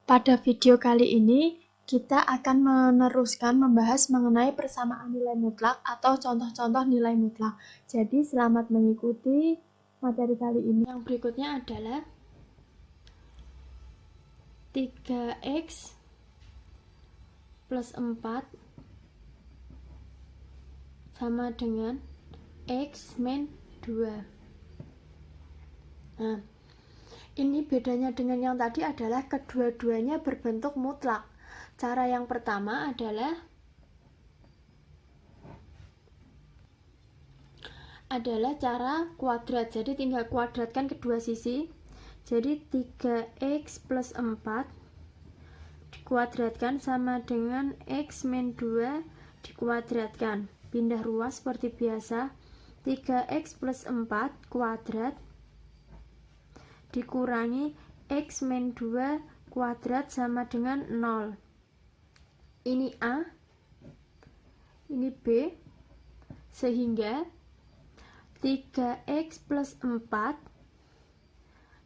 Pada video kali ini, kita akan meneruskan membahas mengenai persamaan nilai mutlak atau contoh-contoh nilai mutlak. Jadi, selamat mengikuti materi kali ini. Yang berikutnya adalah 3x plus 4 sama dengan x min 2. Nah, ini bedanya dengan yang tadi adalah kedua-duanya berbentuk mutlak. Cara yang pertama adalah cara kuadrat. Jadi tinggal kuadratkan kedua sisi. Jadi 3x plus 4 dikuadratkan sama dengan x min 2 dikuadratkan. Pindah ruas seperti biasa. 3x plus 4 kuadrat dikurangi x min 2 kuadrat sama dengan 0. Ini A, ini B, sehingga 3x plus 4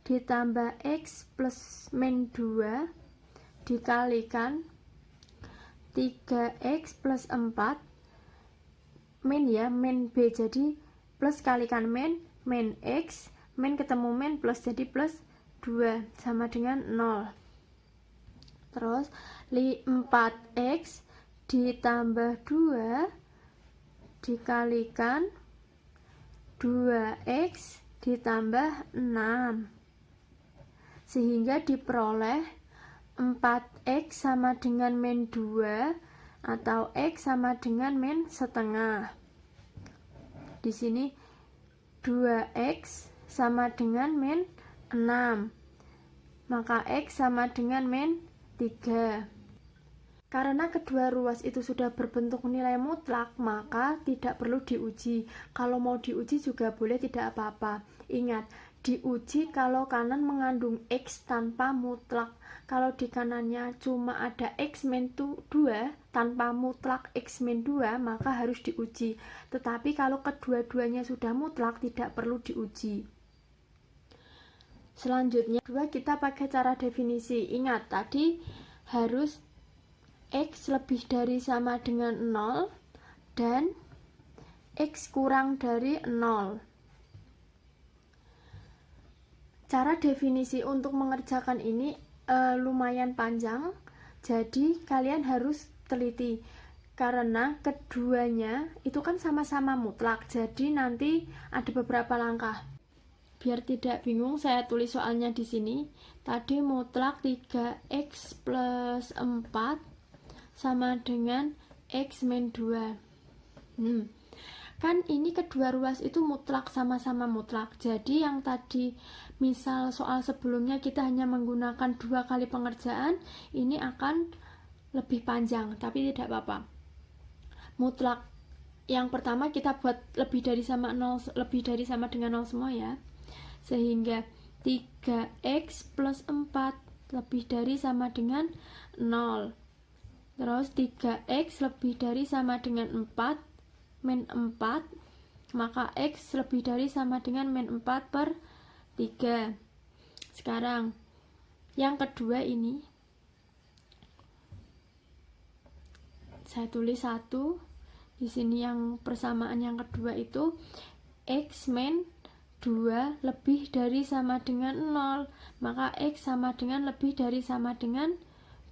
ditambah x plus min 2 dikalikan 3x plus 4 min ya, min B, jadi plus kalikan min x, min ketemu min plus, jadi plus 2 sama dengan 0. Terus 4x ditambah 2 dikalikan 2x ditambah 6, sehingga diperoleh 4x sama dengan min 2 atau x sama dengan min setengah. Di sini 2x sama dengan min 6, maka x sama dengan min 3. Karena kedua ruas itu sudah berbentuk nilai mutlak, maka tidak perlu diuji. Kalau mau diuji juga boleh, tidak apa-apa. Ingat, diuji kalau kanan mengandung x tanpa mutlak. Kalau di kanannya cuma ada x min 2 tanpa mutlak x min 2, maka harus diuji. Tetapi kalau kedua-duanya sudah mutlak, tidak perlu diuji. Selanjutnya, kita pakai cara definisi. Ingat, tadi harus x lebih dari sama dengan 0 dan x kurang dari 0. Cara definisi untuk mengerjakan ini lumayan panjang, jadi kalian harus teliti karena keduanya itu kan sama-sama mutlak, jadi nanti ada beberapa langkah. Biar tidak bingung, saya tulis soalnya di sini. Tadi mutlak 3x plus 4 sama dengan x min 2. Kan ini kedua ruas itu mutlak, sama-sama mutlak. Jadi yang tadi misal soal sebelumnya kita hanya menggunakan 2 kali pengerjaan, ini akan lebih panjang, tapi tidak apa-apa. Mutlak yang pertama kita buat lebih dari sama dengan 0 semua ya. Sehingga 3x plus 4 lebih dari sama dengan 0. Terus 3x lebih dari sama dengan 4 min 4, maka x lebih dari sama dengan min 4 per 3. Sekarang yang kedua ini saya tulis 1 di sini. Yang persamaan yang kedua itu x min 2 lebih dari sama dengan 0, maka x sama dengan lebih dari sama dengan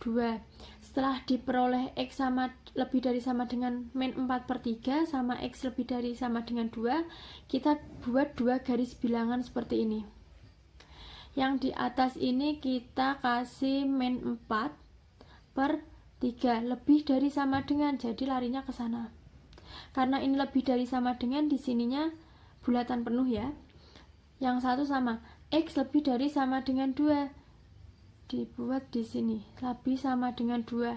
2. Setelah diperoleh x sama lebih dari sama dengan min 4 per 3 sama x lebih dari sama dengan 2, kita buat 2 garis bilangan seperti ini. Yang di atas ini kita kasih min 4 per 3 lebih dari sama dengan, jadi larinya ke sana. Karena ini lebih dari sama dengan, di sininya bulatan penuh ya. Yang satu sama x lebih dari sama dengan 2, dibuat di sini lebih sama dengan 2,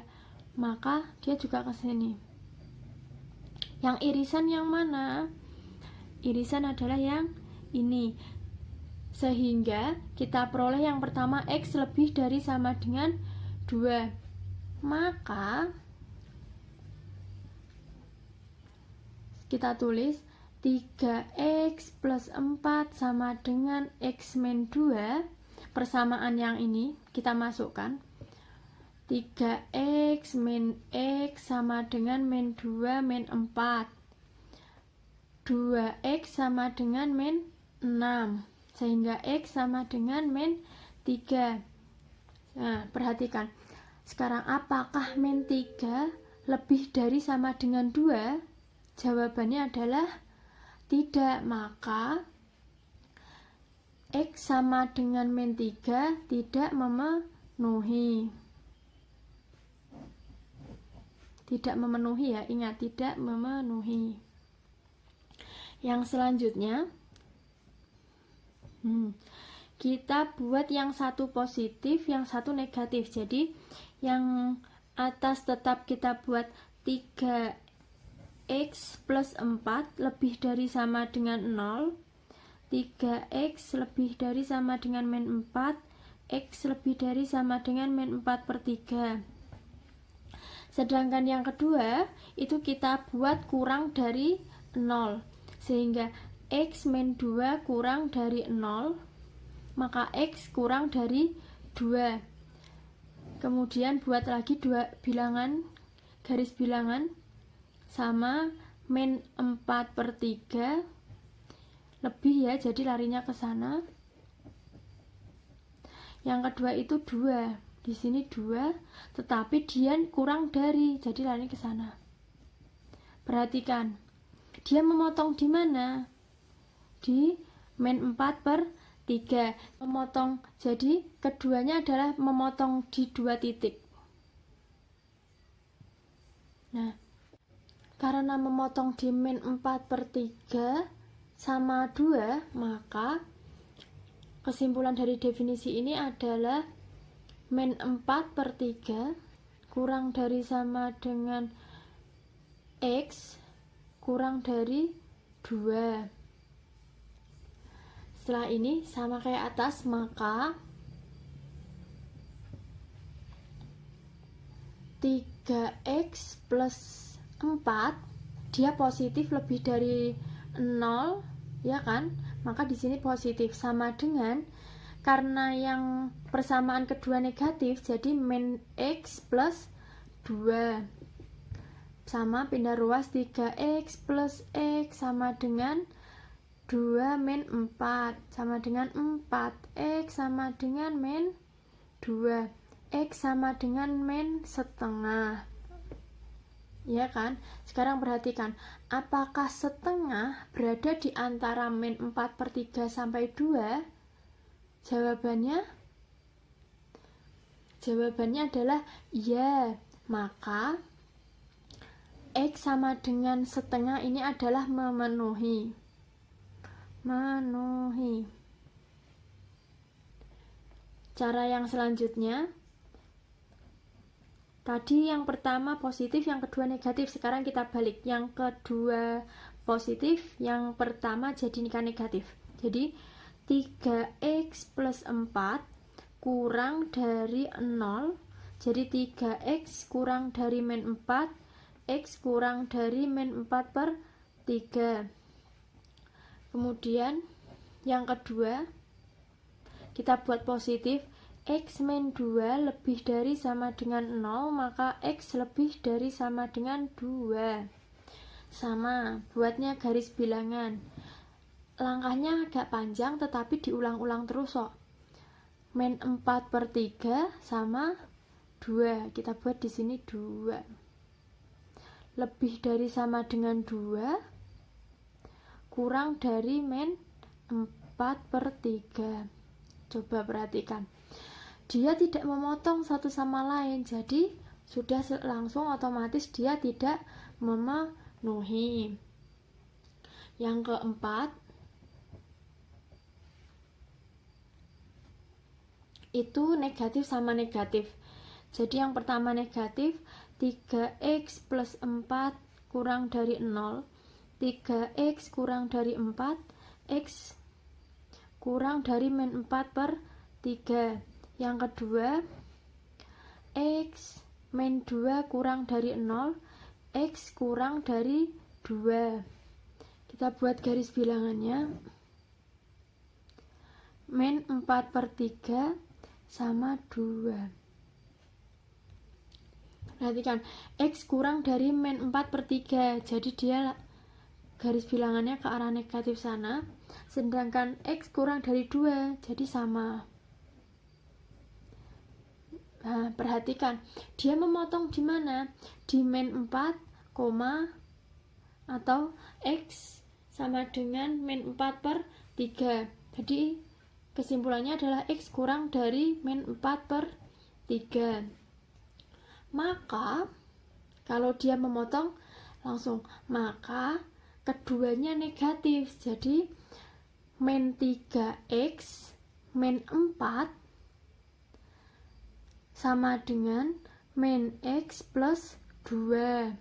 maka dia juga ke sini. Yang irisan yang mana? Irisan adalah yang ini, sehingga kita peroleh yang pertama x lebih dari sama dengan 2, maka kita tulis 3x plus 4 sama dengan x min 2. Persamaan yang ini kita masukkan, 3x min x sama dengan min 2 min 4. 2x sama dengan min 6, sehingga x sama dengan min 3. Nah, perhatikan. Sekarang apakah min 3 lebih dari sama dengan 2? Jawabannya adalah tidak, maka x sama dengan min 3 tidak memenuhi. Tidak memenuhi ya, ingat, tidak memenuhi. Yang selanjutnya, kita buat yang satu positif, yang satu negatif. Jadi yang atas tetap kita buat 3x plus 4 lebih dari sama dengan 0, 3x lebih dari sama dengan min 4, x lebih dari sama dengan min 4 per 3. Sedangkan yang kedua itu kita buat kurang dari 0, sehingga x min 2 kurang dari 0, maka x kurang dari 2. Kemudian buat lagi dua bilangan, garis bilangan, sama min 4 per 3 lebih ya, jadi larinya ke sana. Yang kedua itu 2, di sini 2, tetapi dia kurang dari, jadi lari ke sana. Perhatikan, dia memotong di mana? Di min 4 per 3. Memotong, jadi keduanya adalah memotong di 2 titik. Nah, karena memotong di min 4 per 3 sama 2, maka kesimpulan dari definisi ini adalah min 4 per 3 kurang dari sama dengan x kurang dari 2. Setelah ini sama kayak atas, maka 3x plus 4 dia positif lebih dari 0, ya kan? Maka di sini positif, sama dengan, karena yang persamaan kedua negatif, jadi min x plus 2 sama pindah ruas 3x plus x sama dengan 2 min 4 sama dengan 4, x sama dengan min 2, x sama dengan min setengah, ya kan? Sekarang perhatikan, apakah setengah berada di antara min 4 per 3 sampai 2? Jawabannya adalah ya, maka x sama dengan setengah ini adalah memenuhi. Cara yang selanjutnya, tadi yang pertama positif, yang kedua negatif. Sekarang kita balik, yang kedua positif, yang pertama jadikan negatif. Jadi 3x plus 4 kurang dari 0, jadi 3x kurang dari min 4, x kurang dari min 4 per 3. Kemudian yang kedua kita buat positif, x min 2 lebih dari sama dengan 0, maka x lebih dari sama dengan 2. Sama, buatnya garis bilangan. Langkahnya agak panjang tetapi diulang-ulang terus kok. Min 4 per 3 sama 2. Kita buat di sini 2. Lebih dari sama dengan 2 kurang dari min 4 per 3. Coba perhatikan, dia tidak memotong satu sama lain, jadi sudah langsung otomatis dia tidak memenuhi. Yang keempat itu negatif sama negatif. Jadi yang pertama negatif, 3x plus 4 kurang dari 0, 3x kurang dari 4, x kurang dari min 4 per 3. Yang kedua, x min 2 kurang dari 0, x kurang dari 2. Kita buat garis bilangannya. Min 4 per 3 sama 2. Perhatikan, X kurang dari min 4 per 3. Jadi dia garis bilangannya ke arah negatif sana. Sedangkan X kurang dari 2. Jadi sama. Nah, perhatikan, dia memotong di mana? Di min 4, atau X sama dengan min 4 per 3. Jadi kesimpulannya adalah X kurang dari min 4 per 3. Maka kalau dia memotong langsung, maka keduanya negatif. Jadi min 3X min 4 sama dengan min X plus 2.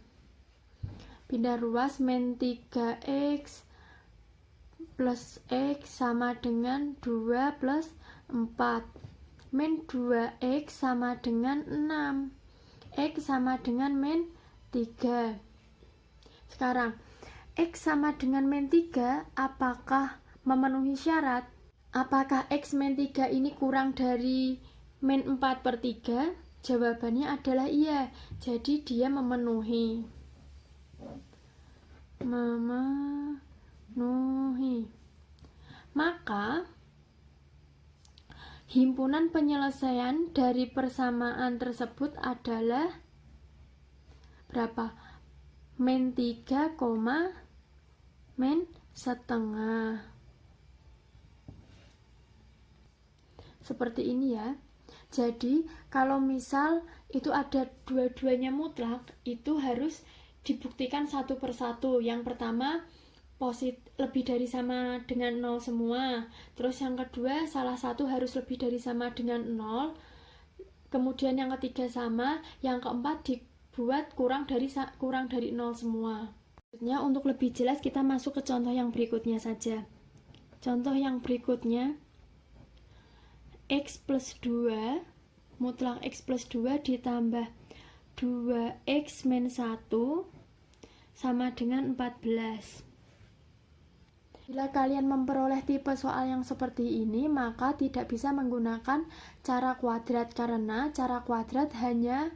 Pindah ruas, min 3X plus X sama dengan 2 plus 4. Min 2X sama dengan 6. X sama dengan min 3. Sekarang, X sama dengan min 3, apakah memenuhi syarat? Apakah X min 3 ini kurang dari min 4 per 3? Jawabannya adalah iya. Jadi dia memenuhi. Maka himpunan penyelesaian dari persamaan tersebut adalah berapa? Min 3, min setengah. Seperti ini ya. Jadi kalau misal itu ada dua-duanya mutlak, itu harus dibuktikan satu persatu. Yang pertama lebih dari sama dengan 0 semua. Terus yang kedua salah satu harus lebih dari sama dengan 0. Kemudian yang ketiga sama. Yang keempat dibuat kurang dari 0 semua. Untuk lebih jelas kita masuk ke contoh yang berikutnya saja. Contoh yang berikutnya, X plus 2, mutlak X plus 2 ditambah 2X min 1 sama dengan 14. Bila kalian memperoleh tipe soal yang seperti ini, maka tidak bisa menggunakan cara kuadrat, karena cara kuadrat hanya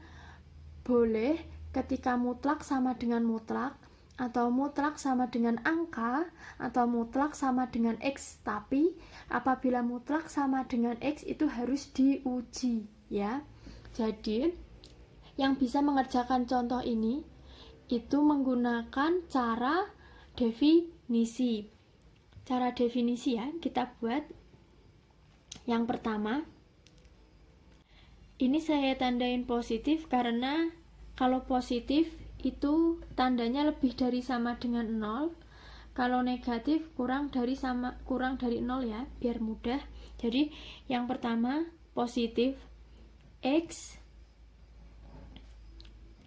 boleh ketika mutlak sama dengan mutlak, atau mutlak sama dengan angka, atau mutlak sama dengan X. Tapi apabila mutlak sama dengan X itu harus diuji ya. Jadi yang bisa mengerjakan contoh ini itu menggunakan cara definisi. Cara definisi ya, kita buat. Yang pertama, ini saya tandain positif karena kalau positif itu tandanya lebih dari sama dengan 0. Kalau negatif kurang dari 0 ya, biar mudah. Jadi yang pertama positif X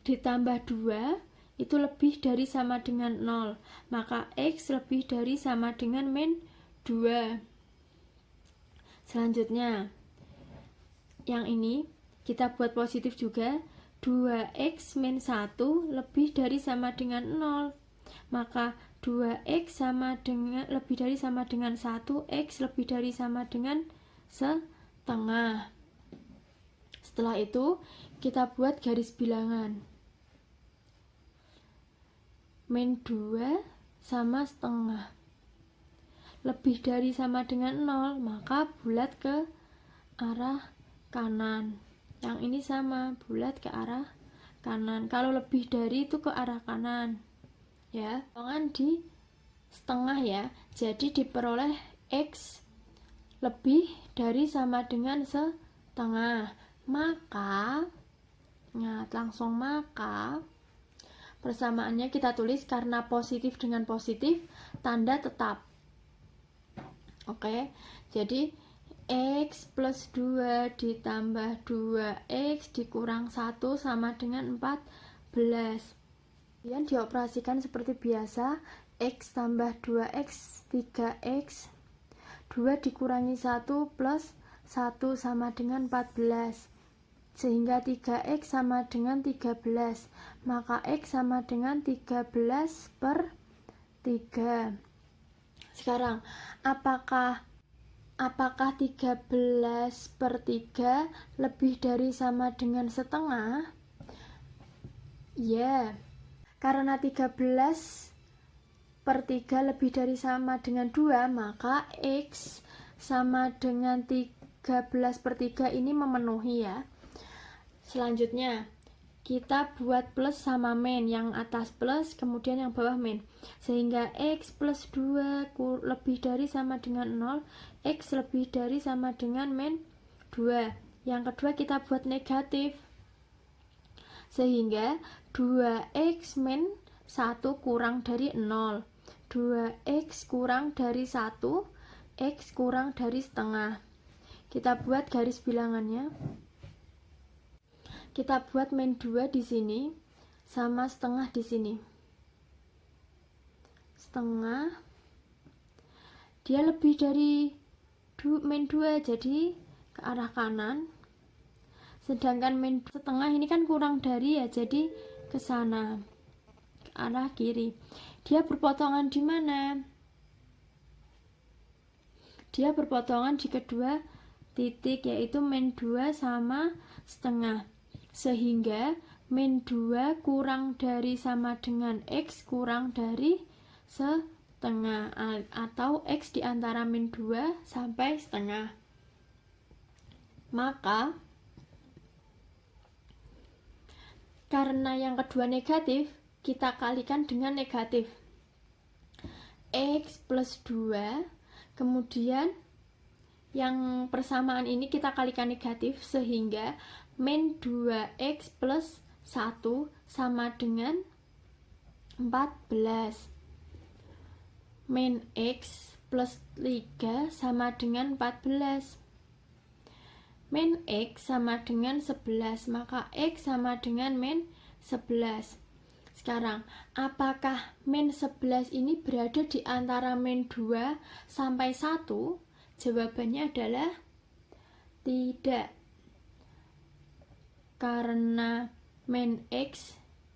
ditambah 2 itu lebih dari sama dengan 0. Maka X lebih dari sama dengan min 2. Selanjutnya yang ini kita buat positif juga. 2X min 1 lebih dari sama dengan 0. Maka 2X lebih dari sama dengan 1, X lebih dari sama dengan setengah. Setelah itu kita buat garis bilangan. Min 2 sama setengah. Lebih dari sama dengan 0, maka bulat ke arah kanan. Yang ini sama, bulat ke arah kanan. Kalau lebih dari itu ke arah kanan ya, jangan di setengah ya. Jadi diperoleh X lebih dari sama dengan setengah. Maka persamaannya kita tulis karena positif dengan positif, tanda tetap. Oke, jadi X plus 2 ditambah 2X dikurang 1 sama dengan 14. Kemudian dioperasikan seperti biasa. X tambah 2X 3X, 2 dikurangi 1 plus 1 sama dengan 14, sehingga 3X sama dengan 13. Maka X sama dengan 13 per 3. Sekarang apakah 13 per 3 lebih dari sama dengan setengah? Ya, karena 13 per 3 lebih dari sama dengan 2, maka X sama dengan 13 per 3 ini memenuhi ya. Selanjutnya, kita buat plus sama min, yang atas plus, kemudian yang bawah min. Sehingga X plus 2 lebih dari sama dengan 0, X lebih dari sama dengan min 2. Yang kedua kita buat negatif. Sehingga 2X min 1 kurang dari 0. 2X kurang dari 1, X kurang dari setengah. Kita buat garis bilangannya. Kita buat min 2 di sini sama setengah di sini. Setengah dia lebih dari min 2, jadi ke arah kanan. Sedangkan min setengah ini kan kurang dari ya, jadi ke sana, ke arah kiri. Dia berpotongan di mana? Dia berpotongan di kedua titik, yaitu min 2 sama setengah. Sehingga min 2 kurang dari sama dengan X kurang dari setengah, atau X di antara min 2 sampai setengah. Maka karena yang kedua negatif, kita kalikan dengan negatif. X plus 2, kemudian yang persamaan ini kita kalikan negatif, sehingga min 2X plus 1 sama dengan 14. Min X plus 3 sama dengan 14. Min X sama dengan 11, maka X sama dengan min 11. Sekarang, apakah min 11 ini berada di antara min 2 sampai 1? Jawabannya adalah tidak. Karena min 11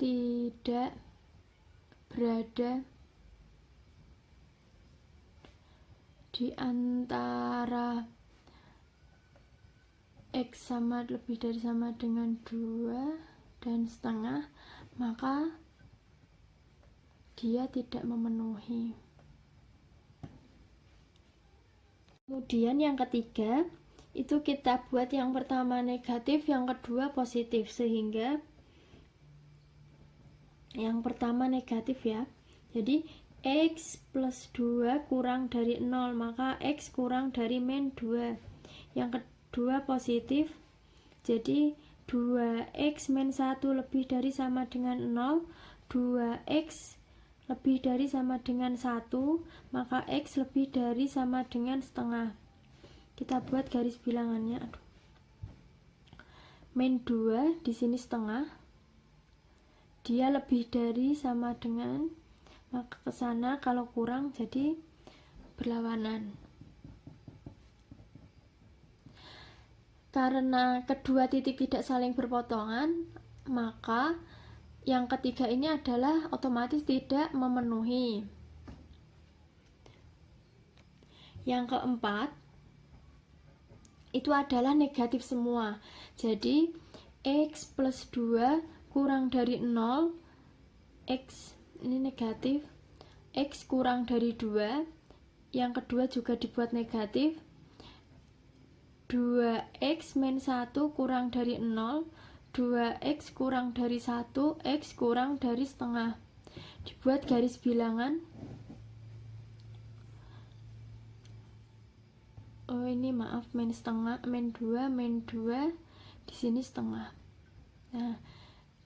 tidak berada di antara X sama lebih dari sama dengan 2 dan setengah, maka dia tidak memenuhi. Kemudian yang ketiga, itu kita buat yang pertama negatif, yang kedua positif, sehingga yang pertama negatif ya. Jadi X plus 2 kurang dari 0, maka X kurang dari min 2. Yang kedua positif, jadi 2X min 1 lebih dari sama dengan 0, 2X lebih dari sama dengan 1, maka X lebih dari sama dengan setengah. Kita buat garis bilangannya. Min 2 di sini setengah, dia lebih dari sama dengan, maka ke sana kalau kurang jadi berlawanan. Karena kedua titik tidak saling berpotongan, maka yang ketiga ini adalah otomatis tidak memenuhi. Yang keempat, itu adalah negatif semua. Jadi X plus 2 kurang dari 0, X ini negatif, X kurang dari 2, yang kedua juga dibuat negatif, 2X min 1 kurang dari 0, 2X kurang dari 1, X kurang dari setengah. Dibuat garis bilangan. Oh ini maaf, min setengah, min 2 di sini setengah. Nah,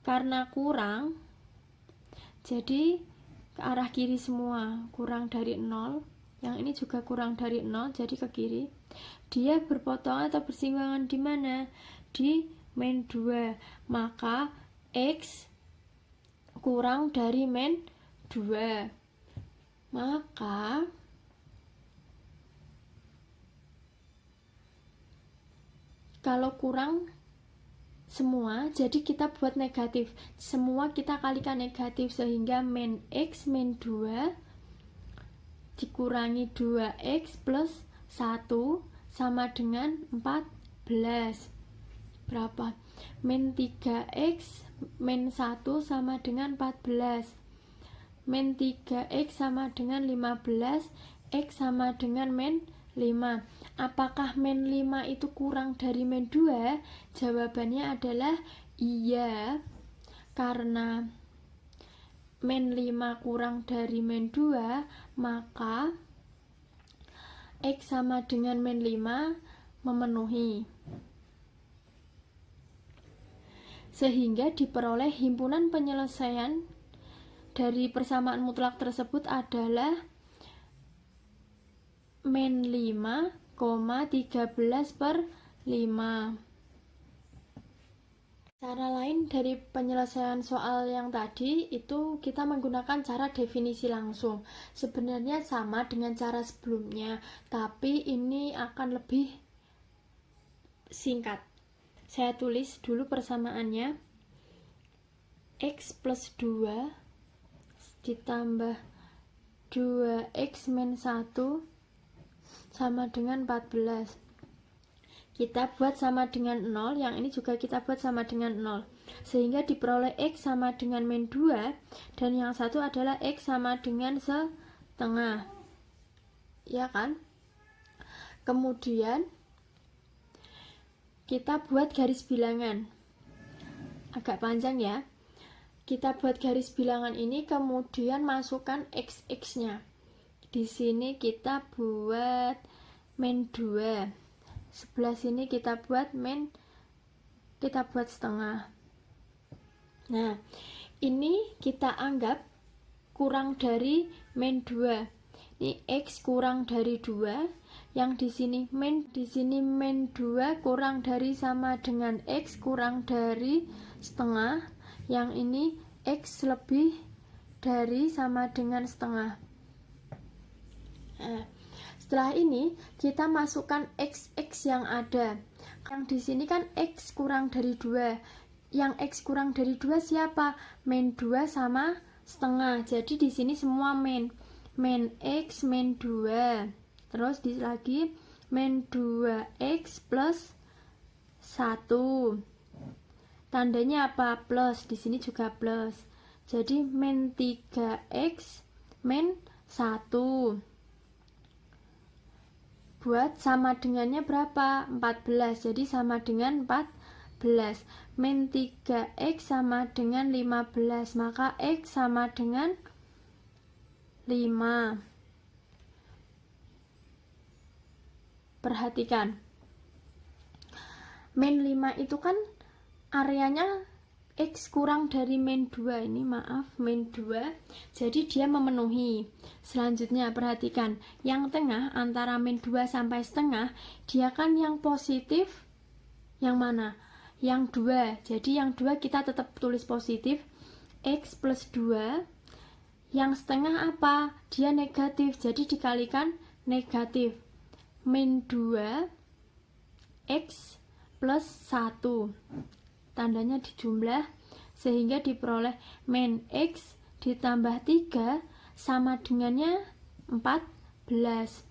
karena kurang, jadi ke arah kiri semua, kurang dari 0. Yang ini juga kurang dari 0, jadi ke kiri. Dia berpotongan atau bersinggungan di mana? Di min 2, maka X kurang dari min 2, maka kalau kurang semua, jadi kita buat negatif, semua kita kalikan negatif, sehingga min X min 2 dikurangi 2X plus 1 sama dengan 14. Berapa? Min 3x min 1 sama dengan 14. Min 3x sama dengan 15, x sama dengan min 5. Apakah min 5 itu kurang dari min 2? Jawabannya adalah iya, karena min 5 kurang dari min 2, maka x sama dengan min 5 memenuhi. Sehingga diperoleh himpunan penyelesaian dari persamaan mutlak tersebut adalah min 5,13/5. Cara lain dari penyelesaian soal yang tadi itu kita menggunakan cara definisi langsung. Sebenarnya sama dengan cara sebelumnya, tapi ini akan lebih singkat. Saya tulis dulu persamaannya. X plus 2 ditambah 2x min 1 sama dengan 14. Kita buat sama dengan 0, yang ini juga kita buat sama dengan 0. Sehingga diperoleh x sama dengan min 2, dan yang satu adalah x sama dengan setengah. Ya kan? Kemudian kita buat garis bilangan. Agak panjang ya. Kita buat garis bilangan ini, kemudian masukkan x-nya. Di sini kita buat min 2. Sebelah sini kita buat setengah. Nah, ini kita anggap kurang dari min 2. Ini x kurang dari 2. Yang di sini min 2 kurang dari sama dengan x kurang dari setengah. Yang ini x lebih dari sama dengan setengah. Nah, setelah ini kita masukkan x yang ada. Yang di sini kan x kurang dari 2. Yang x kurang dari 2 siapa? Min 2 sama setengah. Jadi di sini semua min x min 2. Terus lagi min 2x plus 1. Tandanya apa? Plus. Di sini juga plus. Jadi min 3x min 1. Buat sama dengannya berapa? 14. Jadi sama dengan 14. Min 3x sama dengan 15. Maka x sama dengan 5. Perhatikan. Min 5 itu kan areanya x kurang dari min 2. Ini maaf, min 2. Jadi dia memenuhi. Selanjutnya perhatikan, yang tengah antara min 2 sampai setengah, dia kan yang positif. Yang mana? Yang 2. Jadi yang 2 kita tetap tulis positif. X plus 2. Yang setengah apa? Dia negatif. Jadi dikalikan negatif. Min 2 x plus 1. Tandanya dijumlah sehingga diperoleh min x ditambah 3 sama dengannya 14.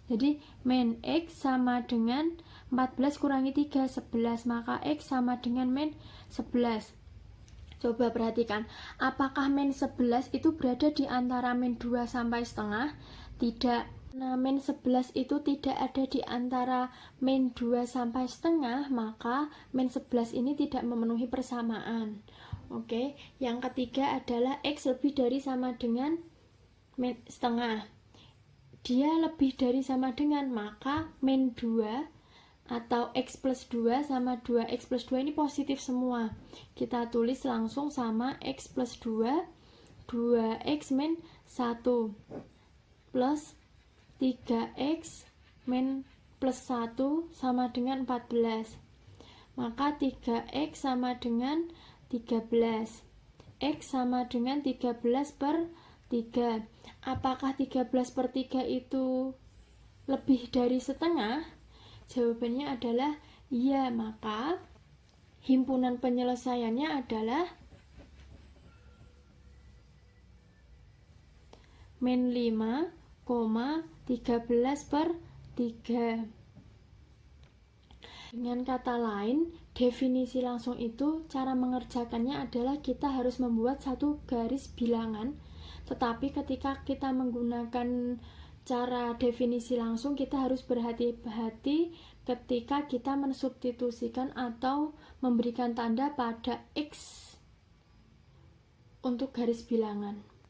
Jadi min x sama dengan 14 kurangi 3, 11. Maka x sama dengan min 11. Coba perhatikan, apakah min 11 itu berada di antara min 2 sampai setengah? Tidak. Nah, min 11 itu tidak ada di antara min 2 sampai setengah, maka min 11 ini tidak memenuhi persamaan. Oke, yang ketiga adalah x lebih dari sama dengan min setengah. Dia lebih dari sama dengan, maka min 2 atau x plus 2 sama 2x plus 2 ini positif semua. Kita tulis langsung sama x plus 2, 2x min 1 plus 3x min plus 1 sama dengan 14. Maka 3x sama dengan 13. X sama dengan 13 per 3. Apakah 13 per 3 itu lebih dari setengah? Jawabannya adalah iya, maka himpunan penyelesaiannya adalah min 5,13 per 3. Dengan kata lain, definisi langsung itu cara mengerjakannya adalah kita harus membuat satu garis bilangan, tetapi ketika kita menggunakan cara definisi langsung, kita harus berhati-hati ketika kita mensubstitusikan atau memberikan tanda pada X untuk garis bilangan.